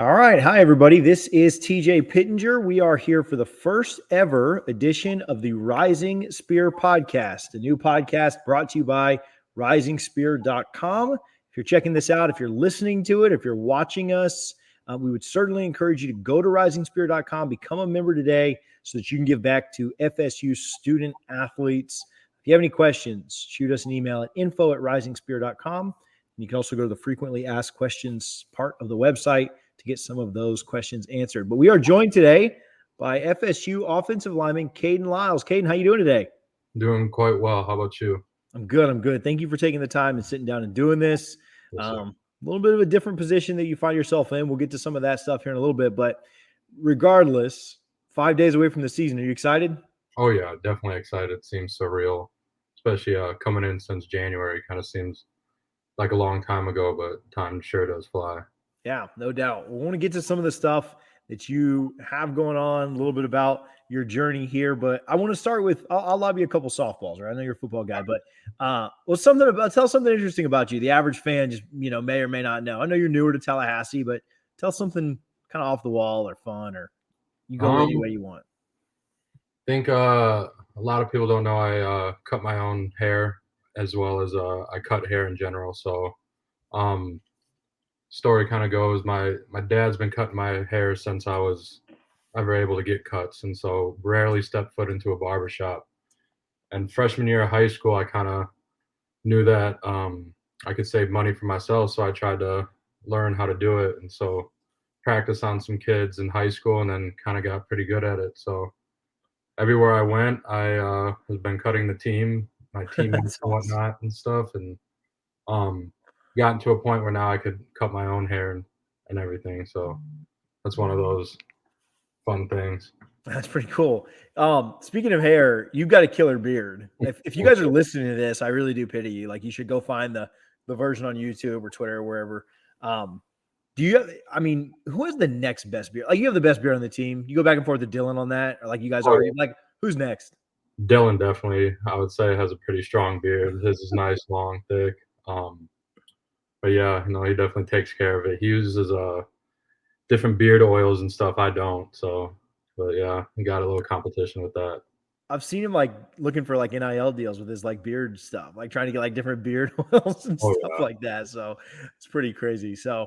All right. Hi, everybody. This is TJ Pittenger. We are here for the first ever edition of the Rising Spear podcast, a new podcast brought to you by risingspear.com. If you're checking this out, if you're listening to it, if you're watching us, we would certainly encourage you to go to risingspear.com, become a member today so that you can give back to FSU student athletes. If you have any questions, shoot us an email at info@risingspear.com. You can also go to the frequently asked questions part of the website to get some of those questions answered. But we are joined today by FSU offensive lineman Kayden Lyles. Kayden, how you doing today? Doing quite well. How about you? I'm good. Thank you for taking the time and sitting down and doing this. Yes, A little bit of a different position that you find yourself in. We'll get to some of that stuff here in a little bit. But regardless, 5 days away from the season. Are you excited? Oh, yeah, definitely excited. It seems surreal, especially coming in since January. Kind of seems like a long time ago, but time sure does fly. Yeah, no doubt. We want to get to some of the stuff that you have going on, a little bit about your journey here, but I want to start with I'll lob you a couple softballs, right? I know you're a football guy, but tell something interesting about you. The average fan just may or may not know. I know you're newer to Tallahassee, but tell something kind of off the wall or fun, or you go any way you want. I think a lot of people don't know I cut my own hair as well as I cut hair in general. So story kind of goes, my dad's been cutting my hair since I was ever able to get cuts, and so rarely stepped foot into a barbershop. And freshman year of high school, I kind of knew that I could save money for myself, so I tried to learn how to do it, and so practice on some kids in high school, and then kind of got pretty good at it. So everywhere I went, I has been cutting my teammates and whatnot and stuff, and gotten to a point where now I could cut my own hair and everything. So that's one of those fun things. That's pretty cool. Speaking of hair, you've got a killer beard. If you guys are listening to this, I really do pity you. Like, you should go find the version on YouTube or Twitter or wherever. Who has the next best beard? Like, you have the best beard on the team. You go back and forth with Dylan on that, or like you guys argue. Like, who's next? Dylan definitely, I would say, has a pretty strong beard. His is nice, long, thick. But yeah, he definitely takes care of it. He uses different beard oils and stuff. I don't. So, but yeah, he got a little competition with that. I've seen him like looking for like NIL deals with his like beard stuff, like trying to get like different beard oils and stuff like that. So it's pretty crazy. So,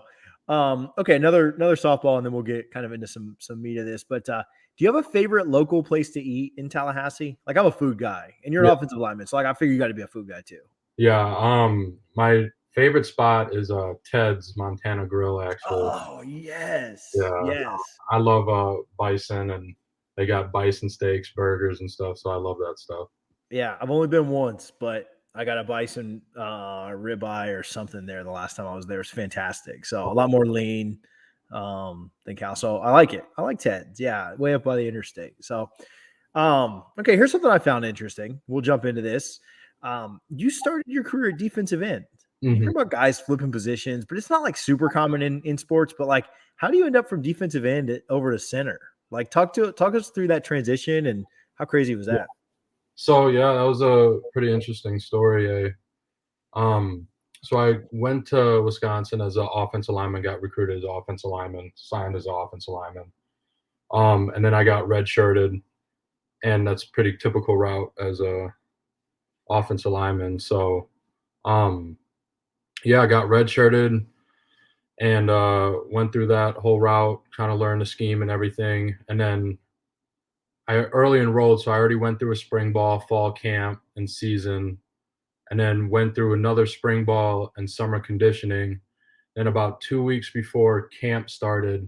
okay, another softball, and then we'll get kind of into some meat of this. But do you have a favorite local place to eat in Tallahassee? Like, I'm a food guy, and you're an offensive lineman, so like I figure you got to be a food guy too. Yeah. My favorite spot is Ted's Montana Grill, actually. Oh, yes. Yeah. Yes. I love bison, and they got bison steaks, burgers, and stuff. So I love that stuff. Yeah, I've only been once, but I got a bison ribeye or something there the last time I was there. It's fantastic. So a lot more lean than cow. So I like it. I like Ted's. Yeah, way up by the interstate. So, okay, here's something I found interesting. We'll jump into this. You started your career at defensive end. You hear about guys flipping positions, but it's not like super common in sports. But like, how do you end up from defensive end over to center? Like, talk us through that transition, and how crazy was that? Yeah. So yeah, that was a pretty interesting story. So I went to Wisconsin as an offensive lineman, got recruited as an offensive lineman, signed as an offensive lineman, and then I got redshirted, and that's a pretty typical route as a offensive lineman. So, yeah, I got redshirted and went through that whole route, trying to learn the scheme and everything, and then I early enrolled, so I already went through a spring ball, fall camp, and season, and then went through another spring ball and summer conditioning. Then about 2 weeks before camp started,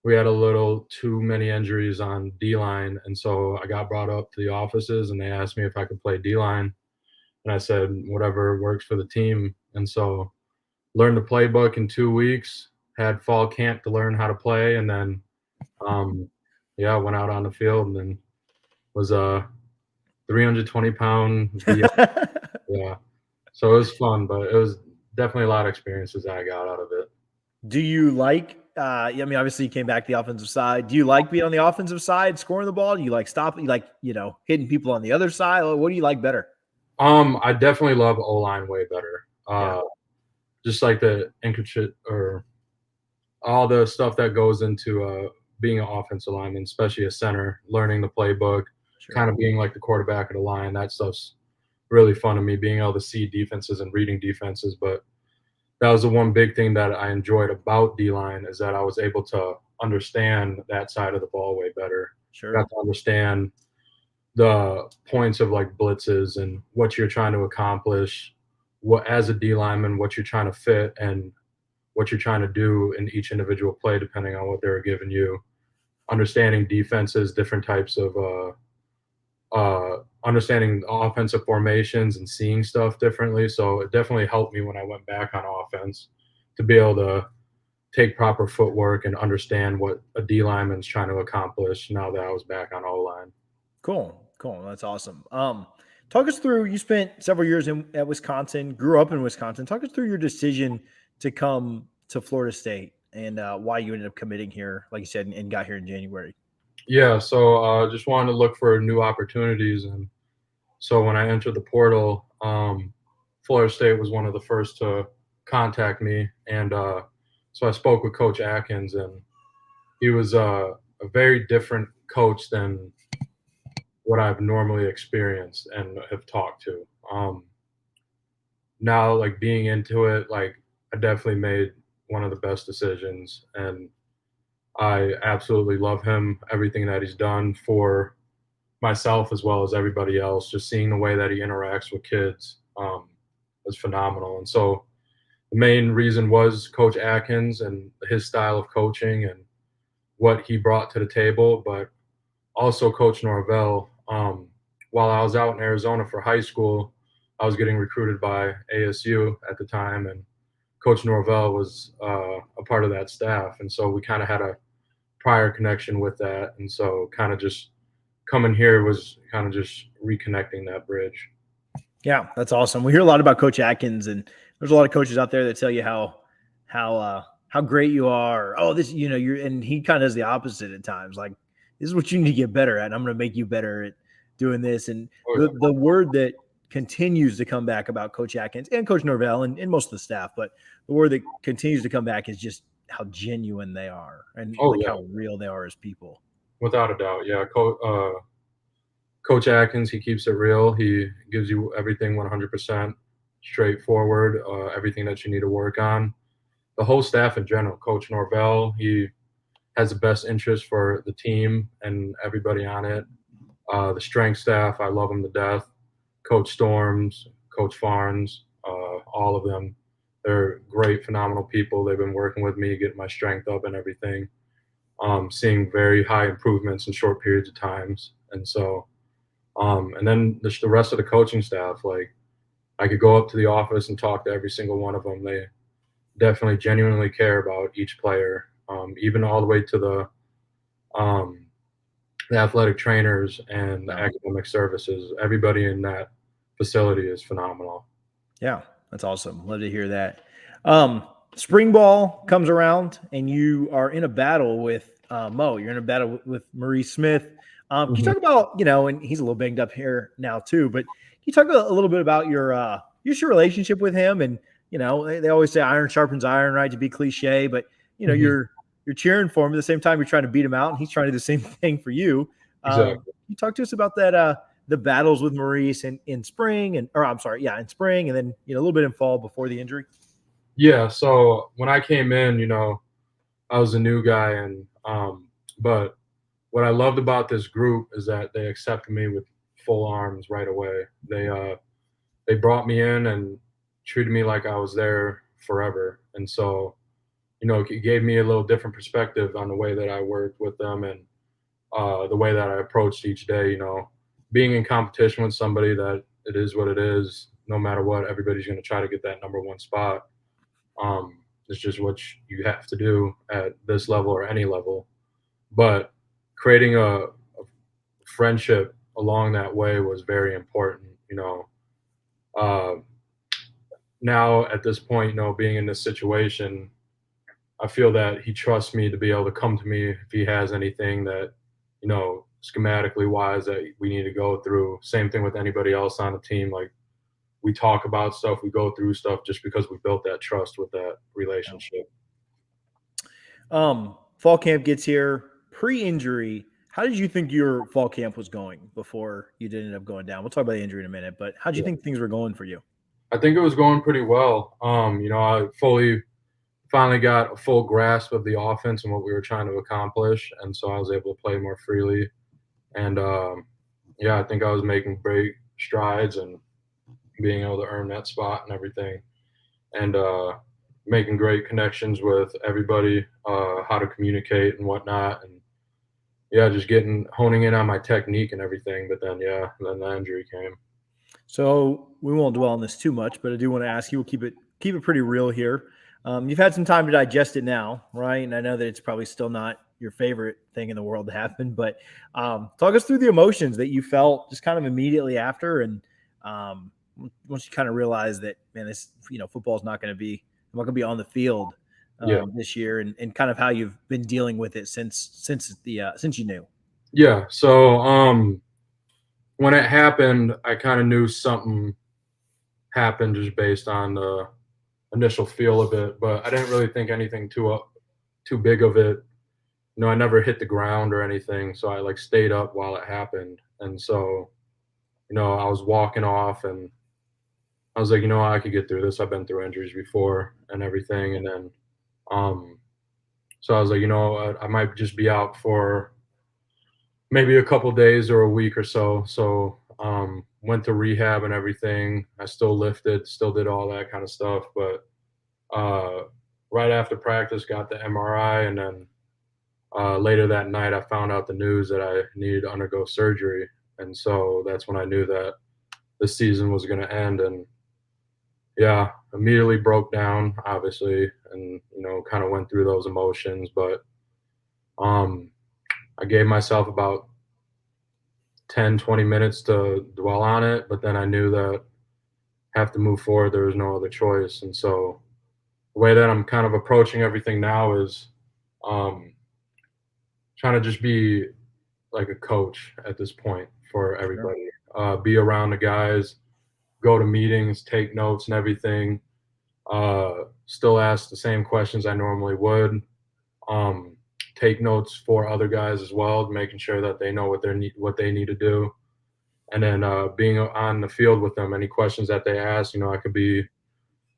we had a little too many injuries on D-line, and so I got brought up to the offices, and they asked me if I could play D-line, and I said whatever works for the team. And so learned the playbook in 2 weeks, had fall camp to learn how to play, and then yeah, went out on the field and then was a 320-pound. Yeah. So it was fun, but it was definitely a lot of experiences that I got out of it. Do you like, obviously you came back to the offensive side. Do you like being on the offensive side, scoring the ball? Do you like stopping, hitting people on the other side? What do you like better? I definitely love O-line way better. Just like the intricate or all the stuff that goes into being an offensive lineman, especially a center, learning the playbook, kind Sure. of being like the quarterback of the line. That stuff's really fun to me, being able to see defenses and reading defenses. But that was the one big thing that I enjoyed about D line is that I was able to understand that side of the ball way better. Sure. Got to understand the points of like blitzes and what you're trying to accomplish, what as a D lineman, what you're trying to fit and what you're trying to do in each individual play, depending on what they're giving you. Understanding defenses, different types of understanding offensive formations and seeing stuff differently. So it definitely helped me when I went back on offense to be able to take proper footwork and understand what a D lineman's trying to accomplish now that I was back on O line. Cool. Cool. That's awesome. Talk us through, you spent several years at Wisconsin, grew up in Wisconsin. Talk us through your decision to come to Florida State and why you ended up committing here, like you said, and got here in January. Yeah, so just wanted to look for new opportunities, and so when I entered the portal, Florida State was one of the first to contact me, and so I spoke with Coach Atkins, and he was a very different coach than what I've normally experienced and have talked to. Now, like being into it, like I definitely made one of the best decisions, and I absolutely love him, everything that he's done for myself as well as everybody else. Just seeing the way that he interacts with kids is phenomenal. And so the main reason was Coach Atkins and his style of coaching and what he brought to the table, but also Coach Norvell. While I was out in Arizona for high school, I was getting recruited by ASU at the time, and Coach Norvell was a part of that staff, and so we kind of had a prior connection with that, and so kind of just coming here was kind of just reconnecting that bridge. Yeah, that's awesome. We hear a lot about Coach Atkins, and there's a lot of coaches out there that tell you how great you are. Oh, this, you're, and he kind of does the opposite at times. Like, this is what you need to get better at. And I'm going to make you better at doing this. And Oh the yeah, word that continues to come back about Coach Atkins and Coach Norvell and most of the staff, but the word that continues to come back is just how genuine they are and oh like yeah, how real they are as people. without a doubt. Yeah, Coach Atkins, he keeps it real. He gives you everything 100% straightforward, everything that you need to work on. The whole staff in general, Coach Norvell, he has the best interest for the team and everybody on it. The strength staff, I love them to death. Coach Storms, Coach Farnes, all of them. They're great, phenomenal people. They've been working with me, getting my strength up and everything. Seeing very high improvements in short periods of times. And so, and then the rest of the coaching staff, like I could go up to the office and talk to every single one of them. They definitely genuinely care about each player, even all the way to um, the athletic trainers and the Yeah. academic services. Everybody in that facility is phenomenal. Yeah, that's awesome. Love to hear that. Spring ball comes around, and you are in a battle with Mo. You're in a battle with Maurice Smith. Can you Mhm. talk about, and he's a little banged up here now too, but can you talk a little bit about your relationship with him? And they always say iron sharpens iron, right? To be cliche, but Mhm. you're cheering for him at the same time. You're trying to beat him out, and he's trying to do the same thing for you. Exactly. Can you talk to us about that? The battles with Maurice in spring or I'm sorry, yeah, in spring and then a little bit in fall before the injury. Yeah. So when I came in, I was a new guy, and but what I loved about this group is that they accepted me with full arms right away. They brought me in and treated me like I was there forever, and so it gave me a little different perspective on the way that I worked with them and the way that I approached each day. Being in competition with somebody that it is what it is. No matter what, everybody's going to try to get that number one spot. It's just what you have to do at this level or any level. But creating a friendship along that way was very important. Uh, Now at this point, being in this situation, I feel that he trusts me to be able to come to me if he has anything that, schematically wise that we need to go through. Same thing with anybody else on the team. Like we talk about stuff, we go through stuff just because we built that trust with that Yeah. relationship. Fall camp gets here pre-injury. How did you think your fall camp was going before you did end up going down? We'll talk about the injury in a minute, but how did you Yeah. think things were going for you? I think it was going pretty well. I finally got a full grasp of the offense and what we were trying to accomplish, and so I was able to play more freely. And yeah, I think I was making great strides and being able to earn that spot and everything, and making great connections with everybody, how to communicate and whatnot, and yeah, just getting honing in on my technique and everything. But then yeah, then the injury came. So we won't dwell on this too much, but I do want to ask you. We'll keep it pretty real here. You've had some time to digest it now, right? And I know that it's probably still not your favorite thing in the world to happen, but talk us through the emotions that you felt just kind of immediately after, and um, once you kind of realize that, man, this football is not going to be I'm not going to be on the field Yeah, this year, and kind of how you've been dealing with it since you knew. yeah. So when it happened, I kind of knew something happened just based on the initial feel of it, but I didn't really think anything too big of it. I never hit the ground or anything, so I like stayed up while it happened. And so, I was walking off and I was like, I could get through this. I've been through injuries before and everything. And then, um, so I was like, I might just be out for maybe a couple days or a week or so. So, went to rehab and everything. I still lifted, still did all that kind of stuff. But right after practice, got the MRI, and then later that night, I found out the news that I needed to undergo surgery, and so that's when I knew that the season was going to end. And yeah, immediately broke down, obviously, and kind of went through those emotions. But um, I gave myself about 10, 20 minutes to dwell on it, but then I knew that I have to move forward. There was no other choice, and so the way that I'm kind of approaching everything now is um, trying to just be like a coach at this point for Sure. everybody. Be around the guys, go to meetings, take notes and everything. Still ask the same questions I normally would. Um, Take notes for other guys as well, making sure that they know what they need to do. And then being on the field with them, any questions that they ask, I could be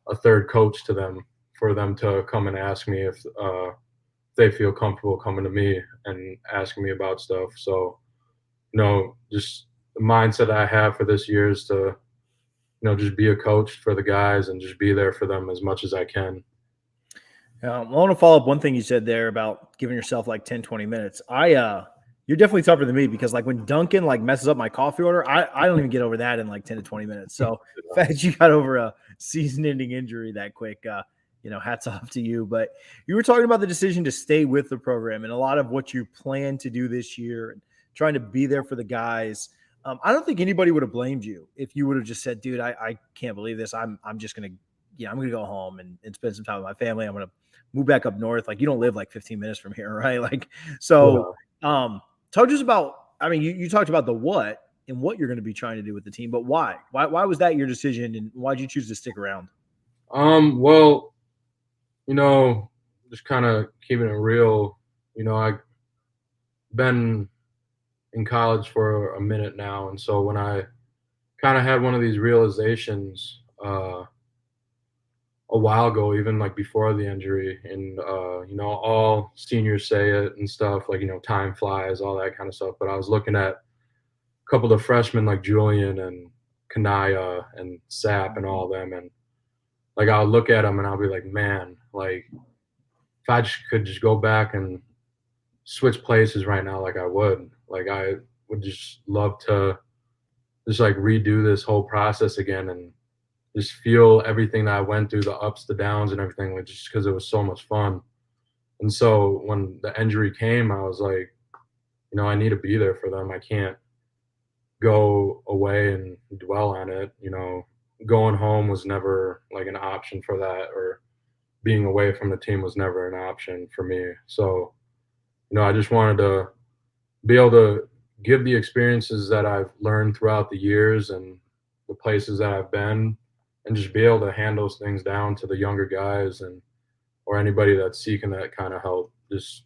a third coach to them for them to come and ask me if they feel comfortable coming to me and asking me about stuff. So just the mindset I have for this year is to, just be a coach for the guys and just be there for them as much as I can. I want to follow up one thing you said there about giving yourself like 10, 20 minutes. You're definitely tougher than me, because like when Duncan like messes up my coffee order, I don't even get over that in like 10 to 20 minutes. So the fact that you got over a season ending injury that quick, hats off to you. But you were talking about the decision to stay with the program and a lot of what you plan to do this year and trying to be there for the guys. I don't think anybody would have blamed you if you would have just said, dude, I can't believe this. I'm just going to, I'm going to go home and spend some time with my family. I'm going to move back up north. Like, you don't live like 15 minutes from here, right? Like, so, Yeah. talk to us about, I mean, you talked about the what and what you're going to be trying to do with the team, but why? Why was that your decision, and why did you choose to stick around? Well, you know, just kind of keeping it real. I've been in college for a minute now, and so when I kind of had one of these realizations a while ago, even like before the injury, and all seniors say it and stuff, like time flies, all that kind of stuff. But I was looking at a couple of freshmen like Julian and Kanaya and Sap and all of them, and like I'll look at them and I'll be like, man, like if I just could just go back and switch places right now, like I would. Like I would just love to just like redo this whole process again and just feel everything that I went through, the ups, the downs, and everything, like just because it was so much fun. And so when the injury came, I was like, I need to be there for them. I can't go away and dwell on it. Going home was never like an option for that, or being away from the team was never an option for me. So, I just wanted to be able to give the experiences that I've learned throughout the years and the places that I've been, and just be able to hand those things down to the younger guys and or anybody that's seeking that kind of help. Just,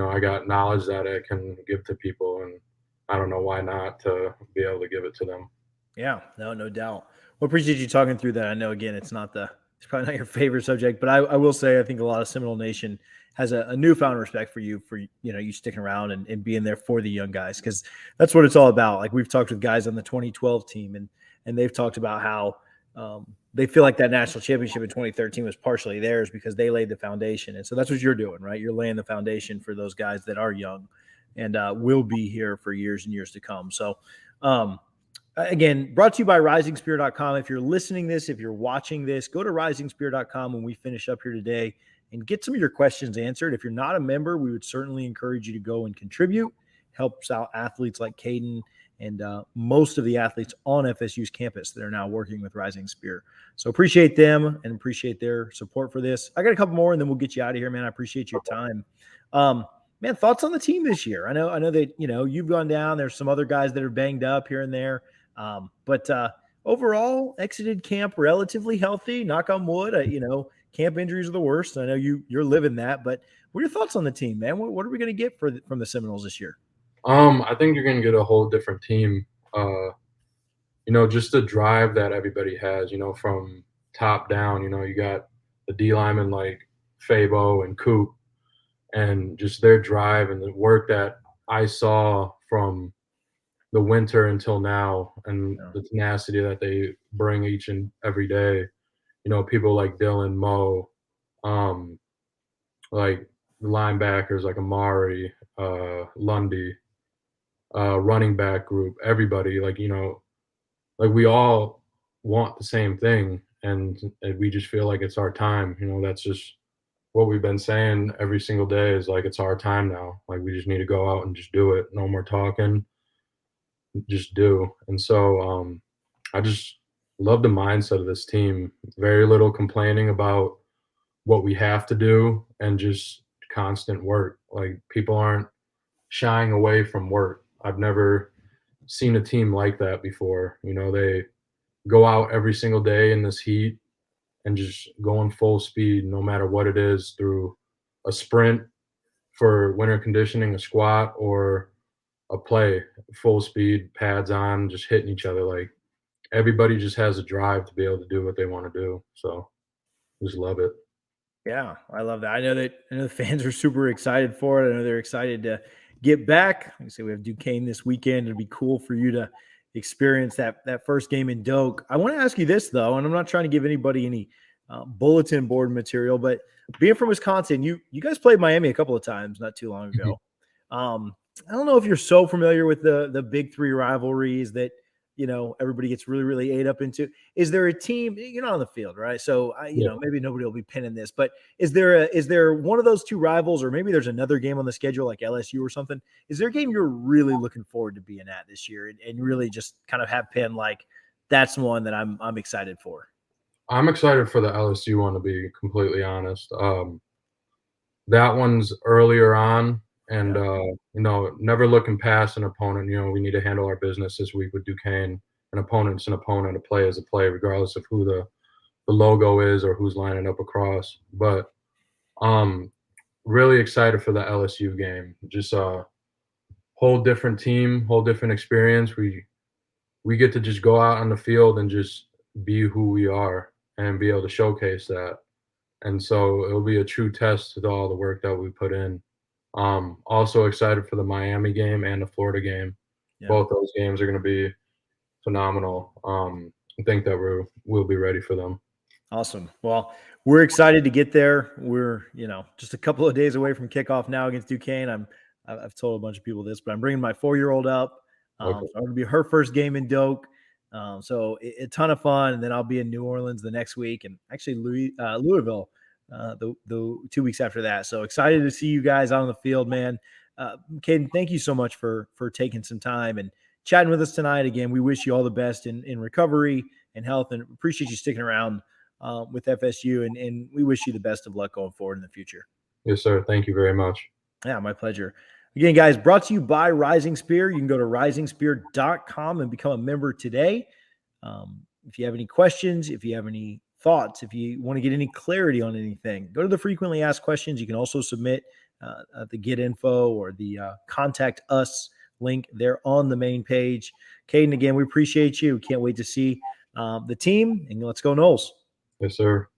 I got knowledge that I can give to people, and I don't know why not to be able to give it to them. Yeah, no doubt. Well, appreciate you talking through that. I know, again, it's probably not your favorite subject, but I will say I think a lot of Seminole Nation has a newfound respect for you you sticking around and being there for the young guys, because that's what it's all about. Like, we've talked with guys on the 2012 team, and they've talked about how they feel like that national championship in 2013 was partially theirs because they laid the foundation. And so that's what you're doing, right? You're laying the foundation for those guys that are young and will be here for years and years to come. So, again, brought to you by risingspear.com. If you're listening this, if you're watching this, go to risingspear.com when we finish up here today and get some of your questions answered. If you're not a member, we would certainly encourage you to go and contribute. Helps out athletes like Kayden and most of the athletes on FSU's campus that are now working with Rising Spear. So appreciate them and appreciate their support for this. I got a couple more and then we'll get you out of here, man. I appreciate your time. Man, thoughts on the team this year? I know that, you've gone down. There's some other guys that are banged up here and there. But overall, exited camp relatively healthy. Knock on wood. Camp injuries are the worst. I know you're living that. But what are your thoughts on the team, man? What are we going to get from the Seminoles this year? I think you're going to get a whole different team. Just the drive that everybody has. From top down. You got the D linemen like Fabo and Coop, and just their drive and the work that I saw from the winter until now, and the tenacity that they bring each and every day. People like Dylan, Mo, like the linebackers like Amari, Lundy, running back group, everybody, like we all want the same thing, and we just feel like it's our time. That's just what we've been saying every single day is like, it's our time now. Like, we just need to go out and just do it. No more talking. Just do. And so I just love the mindset of this team. Very little complaining about what we have to do and just constant work. Like, people aren't shying away from work. I've never seen a team like that before. They go out every single day in this heat and just going full speed, no matter what it is, through a sprint for winter conditioning, a squat, or a play, full speed, pads on, just hitting each other. Like, everybody just has a drive to be able to do what they want to do. So just love it. Yeah, I love that. I know the fans are super excited for it. I know they're excited to get back. Like I say, we have Duquesne this weekend. It'd be cool for you to experience that first game in Doak. I want to ask you this though, and I'm not trying to give anybody any bulletin board material, but being from Wisconsin, you guys played Miami a couple of times not too long ago. I don't know if you're so familiar with the big three rivalries that everybody gets really, really ate up into. Is there a team? You're not on the field, right? So maybe nobody will be pinning this, but is there one of those two rivals, or maybe there's another game on the schedule like LSU or something? Is there a game you're really looking forward to being at this year and really just kind of have pinned like that's one that I'm excited for? I'm excited for the LSU one, to be completely honest. That one's earlier on, and never looking past an opponent. We need to handle our business this week with Duquesne. An opponent's an opponent, a play is a play, regardless of who the logo is or who's lining up across. But really excited for the LSU game. Just a whole different team, whole different experience. We get to just go out on the field and just be who we are and be able to showcase that. And so it'll be a true test to all the work that we put in. Also excited for the Miami game and the Florida game. Yeah. Both those games are going to be phenomenal. I think that we'll be ready for them. Awesome. Well, we're excited to get there. We're, just a couple of days away from kickoff now against Duquesne. I've told a bunch of people this, but I'm bringing my 4-year-old up. So I'm going to be her first game in Doak. So a ton of fun. And then I'll be in New Orleans the next week, and actually Louisville the 2 weeks after that. So excited to see you guys out on the field, man. Kayden, thank you so much for taking some time and chatting with us tonight. Again, we wish you all the best in recovery and health, and appreciate you sticking around with FSU, and we wish you the best of luck going forward in the future. Yes, sir. Thank you very much. Yeah, my pleasure. Again, guys, brought to you by Rising Spear. You can go to risingspear.com and become a member today. If you have any questions, if you have any thoughts, if you want to get any clarity on anything, go to the frequently asked questions. You can also submit the get info or the contact us link there on the main page. Kayden, again, we appreciate you. Can't wait to see the team, and let's go Noles. Yes, sir.